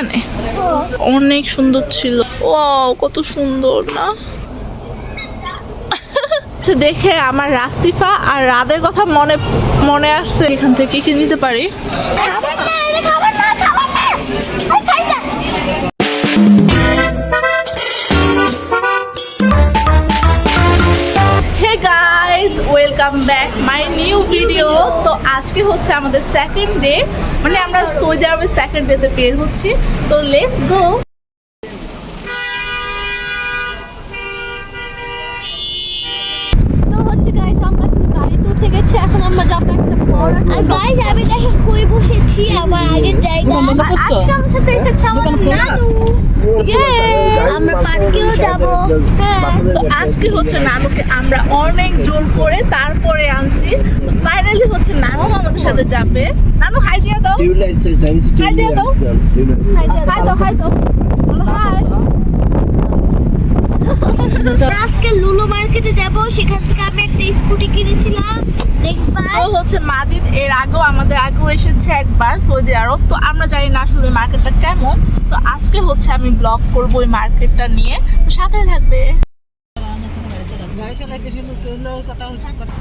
এখানে অনেক সুন্দর ছিল। ওয়াও কত সুন্দর না। দেখে আমার রাস্তিফা আর রাদের কথা মনে আসছে। এখান থেকে কি নিতে পারি? Hey guys, welcome back my new video. তো আজকে হচ্ছে আমাদের সেকেন্ড ডে, মানে আমরা সৌদি আরবের সেকেন্ড ডেতে বের হচ্ছি। তো লেটস গো। এখন আমরা যাবো একটা বড় আর গাইস আমি দেখে কই বসেছি আমার আগের জায়গা। আজকে আমার সাথে এসেছে আমার নানু। আমরা পার্কেও যাব। তো আজকে হচ্ছে নানুকে আমরা অনেক জোর করে তারপরে আনছি। তো ফাইনালি হচ্ছে নানু আমাদের সাথে যাবে। নানু হাই দিয়ে দাও, হাই দিয়ে দাও, হাই দাও, হাই দাও, হাই। আজকে লুলু মার্কেটে যাব, সেখান থেকে আমি একটা স্কুটি কিনেছিলাম। তো হচ্ছে মাজিদ এর আগেও এসেছে একবার সৌদি আরব। তো আমরা জানি না আসলে মার্কেটটা কেমন। তো আজকে হচ্ছে আমি ব্লগ করবো ওই মার্কেটটা নিয়ে, তো সাথে থাকবে।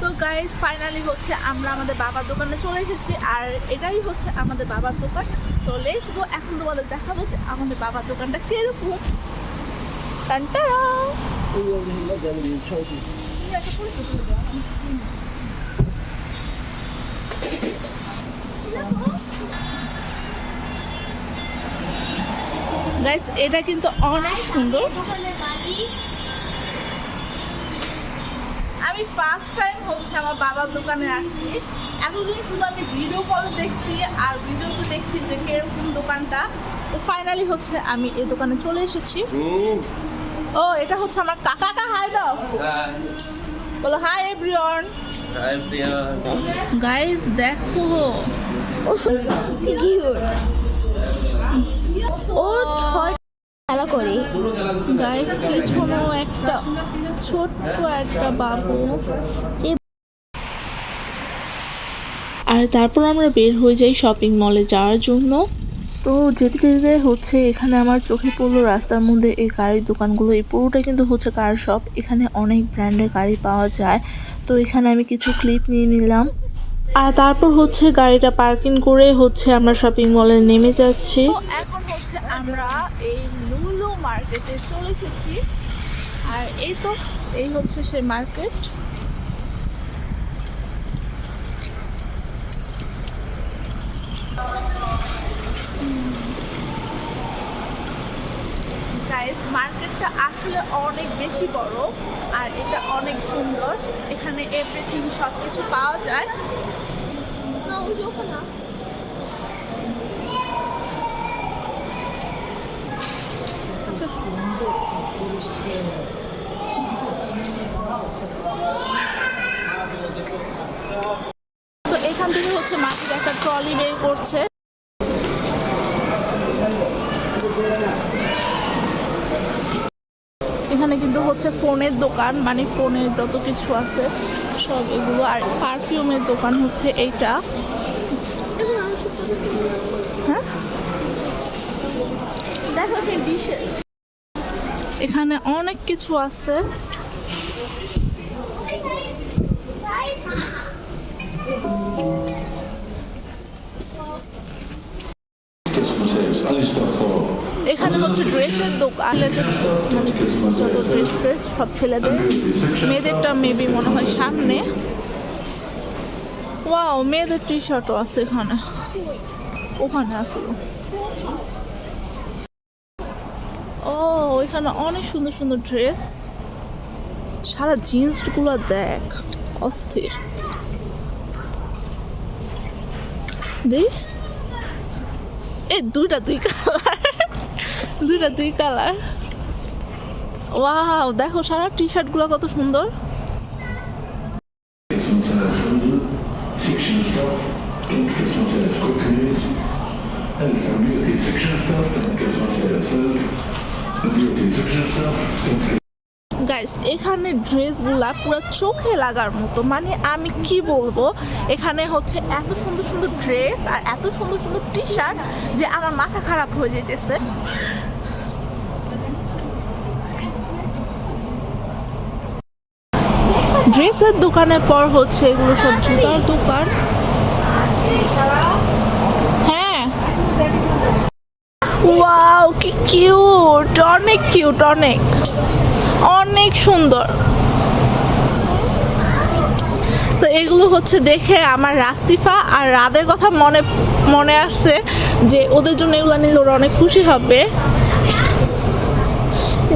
তো গাইস ফাইনালি হচ্ছে আমরা আমাদের বাবার দোকানে চলে এসেছি, আর এটাই হচ্ছে আমাদের বাবার দোকান। তো লেটস গো, এখন তোমাদের দেখাবো যে আমাদের বাবার দোকানটা কিরকম। গাইস এটা কিন্তু অনেক সুন্দর। আমি ফার্স্ট টাইম হচ্ছে আমার বাবার দোকানে আসছি। এতদিন শুধু আমি ভিডিও কলে দেখছি আর ভিডিওতে দেখছি যে কিরকম দোকানটা। তো ফাইনালি হচ্ছে আমি এই দোকানে চলে এসেছি। ও এটা হচ্ছে আমার কাকা। হাই দাও, বলো hi everyone. Hi everyone. Guys দেখো ও খেলা করে। গাইস পিছনেও একটা ছোট্ট একটা বাবু। আর তারপর আমরা বের হয়ে যাই শপিং মলে যাওয়ার জন্য। তো যেতে যেতে হচ্ছে এখানে আমার চোখে পড়লো রাস্তার মধ্যে এই গাড়ির দোকানগুলো। এই পুরোটা কিন্তু হচ্ছে কার শপ। এখানে অনেক ব্র্যান্ডের গাড়ি পাওয়া যায়। তো এখানে আমি কিছু ক্লিপ নিয়ে নিলাম, আর তারপর হচ্ছে গাড়িটা পার্কিং করে হচ্ছে আমরা শপিং মলে নেমে যাচ্ছি। তো এখন হচ্ছে আমরা এই লুলু মার্কেটে চলে এসেছি, আর এই হচ্ছে সেই মার্কেট। মার্কেটটা আসলে অনেক বেশি বড়, আর এটা অনেক সুন্দর। এখানে এভরিথিং সবকিছু পাওয়া যায়। তো এখান থেকে হচ্ছে মাটির একটা ট্রলি বের করছে। এখানে কিন্তু হচ্ছে ফোনের দোকান, মানে ফোনের যত কিছু আছে সব এগুলো। আর পারফিউমের দোকান হচ্ছে এইটা। হ্যাঁ দেখো এখানে অনেক কিছু আছে। এখানে হচ্ছে ড্রেসের দোকান, মানে যত ড্রেস সব ছেলেদের, মেয়েদেরটা মেবি মনে হয় সামনে। ওয়াও, মেয়েদের টি শার্টও আছে এখানে, ওখানে আসলো। ও এখানে অনেক সুন্দর সুন্দর ড্রেস। সারা জিন্সগুলো দেখ অস্থির। এই দুই কালার। ওয়াও দেখো সারা টি শার্ট গুলো কত সুন্দর। গাইস এখানে ড্রেসগুলা পুরো চোখে লাগার মতো, মানে আমি কি বলবো, এখানে হচ্ছে এত সুন্দর সুন্দর ড্রেস আর এত সুন্দর সুন্দর টি শার্ট যে আমার মাথা খারাপ হয়ে যেতেছে। ড্রেসের দোকানের পর হচ্ছে এগুলো সব জুতার দোকান। হ্যাঁ, ওয়াও কি কিউট, অনেক কিউট, অনেক অনেক সুন্দর। তো এগুলো হচ্ছে দেখে আমার রাস্তিফা আর রাদের কথা মনে আসছে যে ওদের জন্য এগুলো নিলে ওরা অনেক খুশি হবে।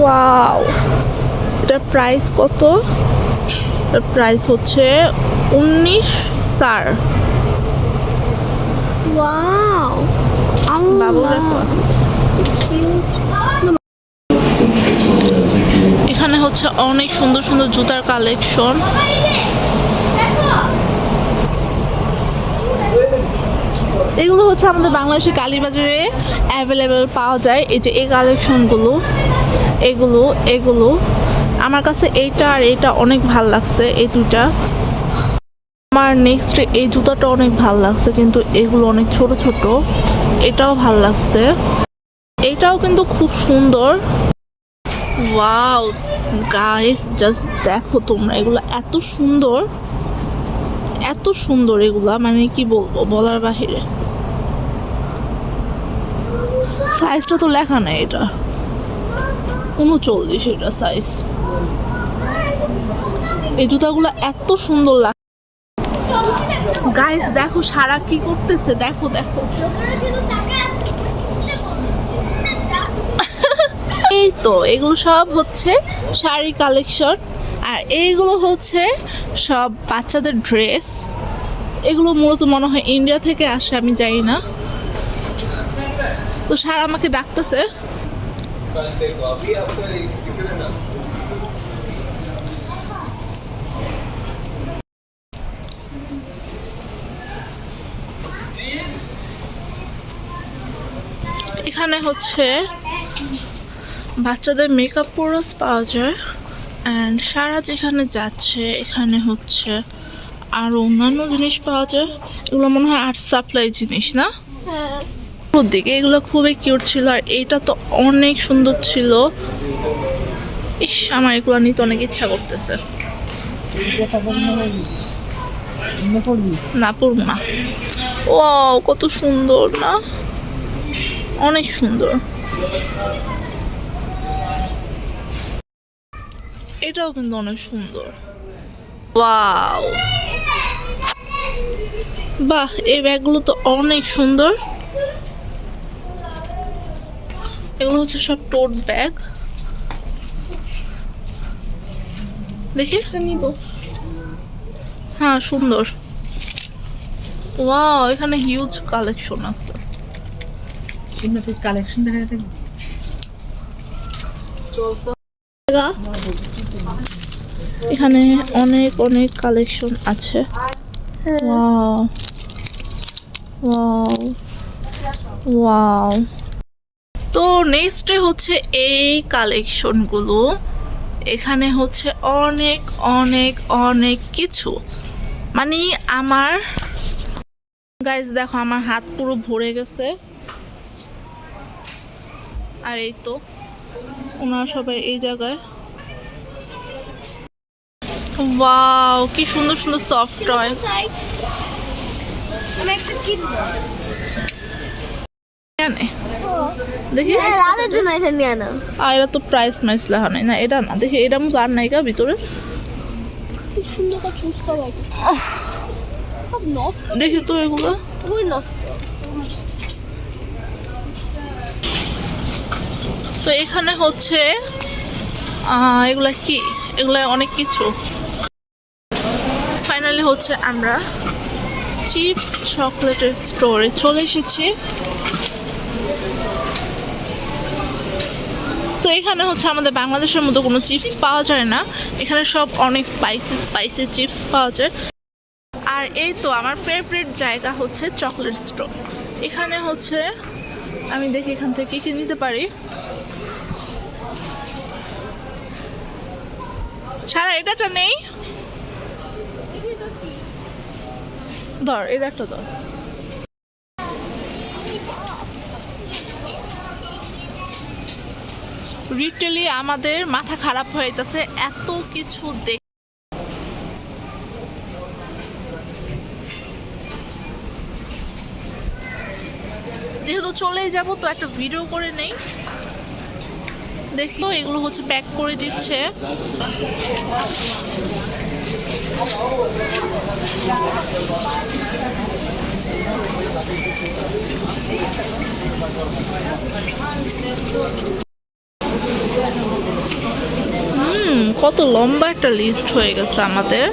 ওয়াও, এটার প্রাইস কত? এটার প্রাইস হচ্ছে 19 স্যার। ওয়াও, বাবুদের এখানে হচ্ছে অনেক সুন্দর সুন্দর জুতার কালেকশন। এগুলো হচ্ছে আমাদের বাংলাদেশের কালীবাজারে অ্যাভেলেবেল পাওয়া যায়। এই যে এই কালেকশনগুলো, এগুলো এগুলো আমার কাছে এইটা আর এইটা অনেক ভাল লাগছে, এই দুইটা। আমার নেক্সট এই জুতাটা অনেক ভাল লাগছে, কিন্তু এগুলো অনেক ছোট ছোট। এটাও ভাল লাগছে, এটাও কিন্তু খুব সুন্দর। ওয়াও গাইস, জাস্ট দেখো তোমরা, এগুলো এত সুন্দর, এত সুন্দর এগুলা, মানে কি বলবো, বলার বাহিরে। সাইজটা তো লেখা নেই, এটা 39 এটা সাইজ। এই জুতাগুলো এত সুন্দর লাগে। গাইস দেখো সারা কি করতেছে, দেখো দেখো। এই তো এগুলো সব হচ্ছে শাড়ি কালেকশন, আর এইগুলো হচ্ছে সব বাচ্চাদের ড্রেস। এগুলো মূলত মনে হয় ইন্ডিয়া থেকে আসে, আমি জানি না। তো সারা আমাকে ডাকতেছে। এখানে হচ্ছে বাচ্চাদের মেকআপ প্রোডাক্টস পাওয়া যায়। অ্যান্ড সারা যেখানে যাচ্ছে এখানে হচ্ছে আরও অন্যান্য জিনিস পাওয়া যায়। এগুলো মনে হয় আর্ট সাপ্লাই জিনিস না? দিকে এগুলো খুবই কিউট ছিল, আর এইটা তো অনেক সুন্দর ছিল। ইস, আমার এগুলো নিতে অনেক ইচ্ছা করতেছে। না, পড়বো না। ও কত সুন্দর না, অনেক সুন্দর। এটাও কিন্তু অনেক সুন্দর। ওয়াও, বাহ, এই ব্যাগগুলো তো অনেক সুন্দর। এগুলো হচ্ছে সব টোট ব্যাগ। দেখি নিব। হ্যাঁ, সুন্দর। ওয়াও, এখানে হিউজ কালেকশন আছে। কালেকশন দেখা যায়। এখানে অনেক অনেক কালেকশন আছে। Wow wow wow. তো নেক্সটে হচ্ছে এই কালেকশনগুলো। এখানে হচ্ছে অনেক অনেক অনেক কিছু, মানে আমার গাইস দেখো আমার হাত পুরো ভরে গেছে। আর এই তো ওনারা সবাই এই জায়গায়। ওয়াও, কি সুন্দর সুন্দর সফট টয়স। আমি একটা কিনবো। দেখি, রাতের জন্য এটা নিয়ে নাও। আর এটা তো প্রাইস ম্যাচ লেখা নাই না, এটা না। দেখি এটা মতো আর নাইকা ভিতরে। খুব সুন্দর করে চুজ করা সব নষ্ট। দেখি তো এগুলো। ওই নষ্ট। তো এখানে হচ্ছে এগুলা কি, এগুলা অনেক কিছু। ফাইনালি হচ্ছে আমরা চিপস চকলেটের স্টোরে চলে এসেছি। তো এখানে হচ্ছে আমাদের বাংলাদেশের মতো কোনো চিপস পাওয়া যায় না, এখানে সব অনেক স্পাইসি স্পাইসি চিপস পাওয়া যায়। আর এই তো আমার ফেভারিট জায়গা হচ্ছে চকলেট স্টোর। এখানে হচ্ছে আমি দেখি এখান থেকে কি নিতে পারি। সারা এটাটা নেই, ধর এটা একটা ধর। রিটেলি আমাদের মাথা খারাপ হয়ে যাচ্ছে এত কিছু দেখ। যেহেতু চলেই যাব তো একটা ভিডিও করে নেই। দেখো এগুলো হচ্ছে প্যাক করে দিচ্ছে। কত লম্বা একটা লিস্ট হয়ে গেছে আমাদের,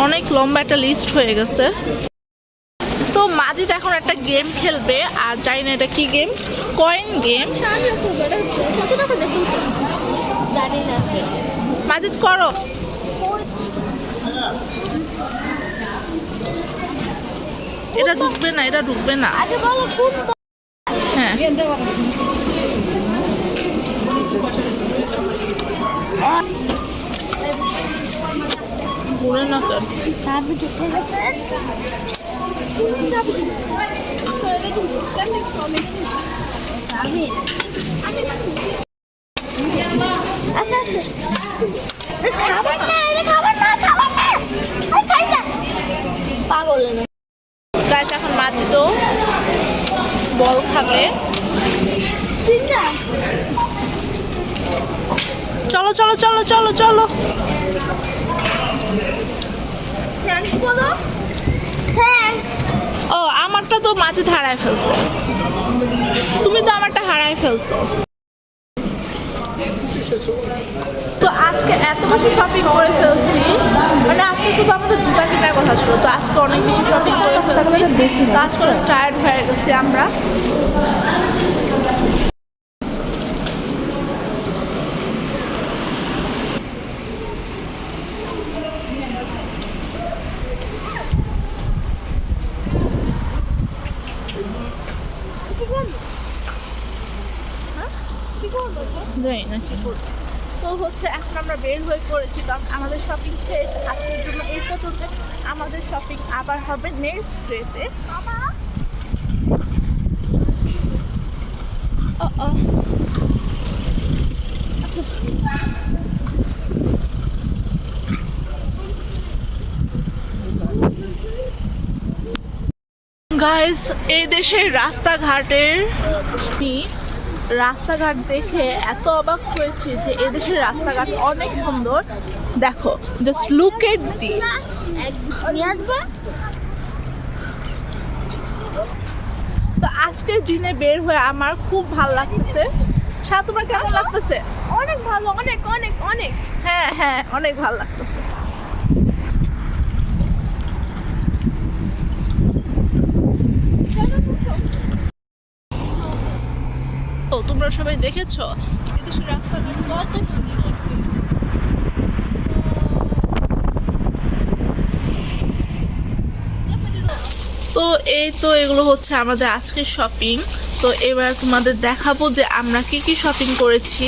অনেক লম্বা একটা লিস্ট হয়ে গেছে। তো মাজিদ এখন একটা গেম খেলবে, আর জানি না এটা কি গেম, কয়েন গেম। জানি না। মাজিদ করো। এটা ঢুকবে না, এটা ঢুকবে না। আগে বলো কোন হ্যাঁ ঘুরে না কেন? চাবি ঢুকে গেছে। খাবার না, খাবার না, খাবার না, পাগল না। গাছ এখন মাজিদও বল খাবে। চলো চলো চলো চলো চলো। ও আমারটা তো মাজিদ হারায় ফেলছে, তুমি তো আমারটা হারায় ফেলছো। তো আজকে এত বেশি শপিং করে ফেলছি, মানে আজকে শুধু আমাদের জুতা কেনার কথা ছিল, তো আজকে অনেক বেশি শপিং করে ফেলছি। তো আজকে অনেক টায়ার্ড হয়ে গেছি আমরা। জানি না কি করবো। তো হচ্ছে এখন আমরা বের হয়ে পড়েছি, কারণ আমাদের শপিং শেষ আজকের জন্য এই পর্যন্ত। আমাদের শপিং আবার হবে নেক্সট ডেতে। গাইস এই দেশের রাস্তাঘাট দেখে এত অবাক হয়েছি যে এদেশের রাস্তাঘাট অনেক সুন্দর। দেখো, জাস্ট লুক এট দিস। তো আজকের দিনে বের হয়ে আমার খুব ভালো লাগতেছে। তোমার কেমন লাগতেছে? অনেক ভালো, অনেক অনেক অনেক। হ্যাঁ হ্যাঁ অনেক ভালো লাগতেছে। তো তোমরা সবাই দেখেছো এদেশের রাস্তাঘাট কত সুন্দর। তো এই তো এগুলো হচ্ছে আমাদের আজকের শপিং। তো এবার তোমাদের দেখাবো যে আমরা কি কি শপিং করেছি।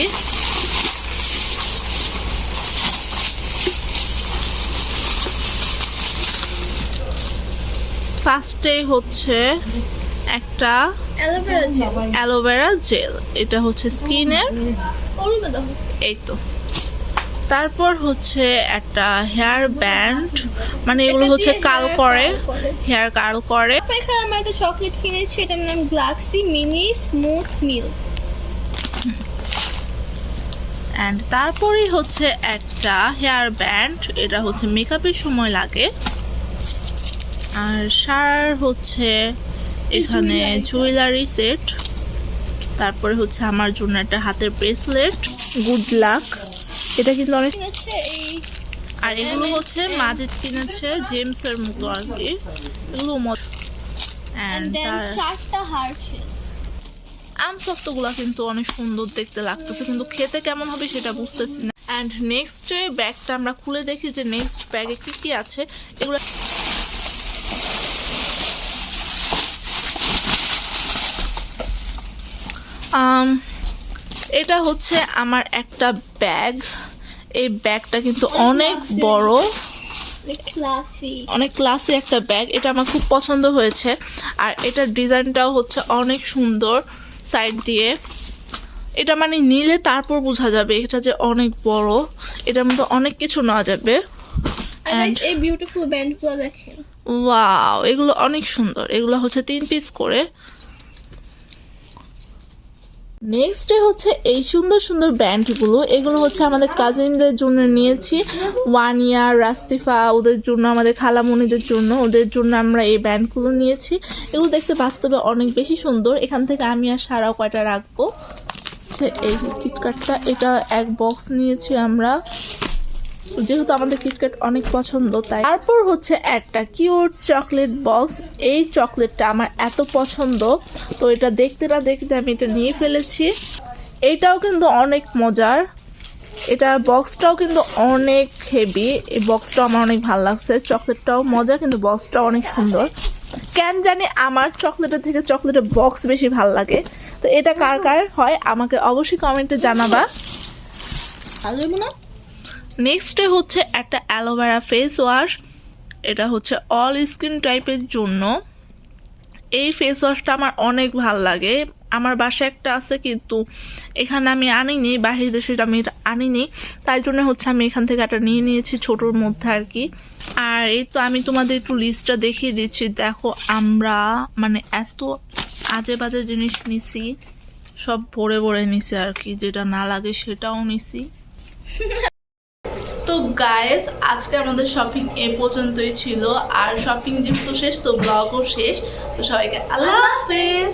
ফার্স্টে হচ্ছে একটা অ্যালোভেরা জেল, এটা হচ্ছে স্কিনের। এই তো তারপর হচ্ছে একটা হেয়ার ব্যান্ড, মানে এগুলো হচ্ছে কার্ল করে, হেয়ার কার্ল করে। এখানে আমি একটা চকলেট কিনেছি, এটার নাম galaxy mini smooth milk. And তারপরেই হচ্ছে একটা হেয়ার ব্যান্ড, এটা হচ্ছে মেকআপের সময় লাগে। আর সার হচ্ছে এখানে জুয়েলারি সেট। তারপরে হচ্ছে আমার জন্য একটা হাতের ব্রেসলেট, গুড লাক, এটা কিন্তু অনেক। আর এগুলো হচ্ছে মাজিদ কিনেছে জেমসের মতো আর কি, এগুলো আমসত্বগুলো কিন্তু অনেক সুন্দর দেখতে লাগতেছে, কিন্তু খেতে কেমন হবে সেটা বুঝতেছি না। অ্যান্ড নেক্সট ব্যাগটা আমরা খুলে দেখি যে নেক্সট ব্যাগে কি কি আছে। এগুলো এটা হচ্ছে আমার একটা ব্যাগ, এই ব্যাগটা কিন্তু অনেক বড়, ক্লাসি, অনেক ক্লাসি একটা ব্যাগ। এটা আমার খুব পছন্দ হয়েছে। আর এটার ডিজাইনটাও হচ্ছে অনেক সুন্দর সাইড দিয়ে। এটা মানে নিলে তারপর বোঝা যাবে এটা যে অনেক বড়, এটার মধ্যে অনেক কিছু নেওয়া যাবে। এই বিউটিফুল ব্যান্ডগুলো দেখেন, ওয়াও, এগুলো অনেক সুন্দর। এগুলো হচ্ছে 3 পিস করে। নেক্সট হচ্ছে এই সুন্দর সুন্দর ব্যান্ডগুলো। এগুলো হচ্ছে আমাদের কাজিনদের জন্য নিয়েছি, ওয়ানিয়া, রাস্তিফা, ওদের জন্য, আমাদের খালামণিদের জন্য, ওদের জন্য আমরা এই ব্যান্ডগুলো নিয়েছি। এগুলো দেখতে বাস্তবে অনেক বেশি সুন্দর। এখান থেকে আমি আর সারাও কয়টা রাখবো। এই কিটক্যাটটা, এটা এক বক্স নিয়েছি আমরা, যেহেতু আমাদের কিটক্যাট অনেক পছন্দ তাই। তারপর হচ্ছে একটা কিউট চকলেট বক্স। এই চকলেটটা আমার এত পছন্দ, তো এটা দেখতে না দেখতে আমি এটা নিয়ে ফেলেছি। এইটাও কিন্তু অনেক মজার, এটা বক্সটাও কিন্তু অনেক হেভি। এই বক্সটাও আমার অনেক ভালো লাগছে। চকলেটটাও মজা, কিন্তু বক্সটাও অনেক সুন্দর। কেন জানি আমার চকলেটের থেকে চকলেটের বক্স বেশি ভালো লাগে। তো এটা কার কার হয় আমাকে অবশ্যই কমেন্টে জানাবা। নেক্সটে হচ্ছে একটা অ্যালোভেরা ফেস ওয়াশ। এটা হচ্ছে অল স্কিন টাইপের জন্য। এই ফেস ওয়াশটা আমার অনেক ভালো লাগে। আমার বাসায় একটা আছে, কিন্তু এখানে আমি আনিনি, বাহির দেশে আমি এটা আনিনি, তাই জন্য হচ্ছে আমি এখান থেকে একটা নিয়ে নিয়েছি ছোটোর মধ্যে আর কি। আর এই তো আমি তোমাদের একটু লিস্টটা দেখিয়ে দিচ্ছি। দেখো আমরা মানে এত আজে বাজে জিনিস নিছি, সব ভরে ভরে নিছি আর কি, যেটা না লাগে সেটাও নিছি। তো গাইস, আজকে আমাদের শপিং এ পর্যন্তই ছিল। আর শপিং যেহেতু শেষ, তো ব্লগও শেষ। তো সবাইকে আল্লাহ হাফেজ।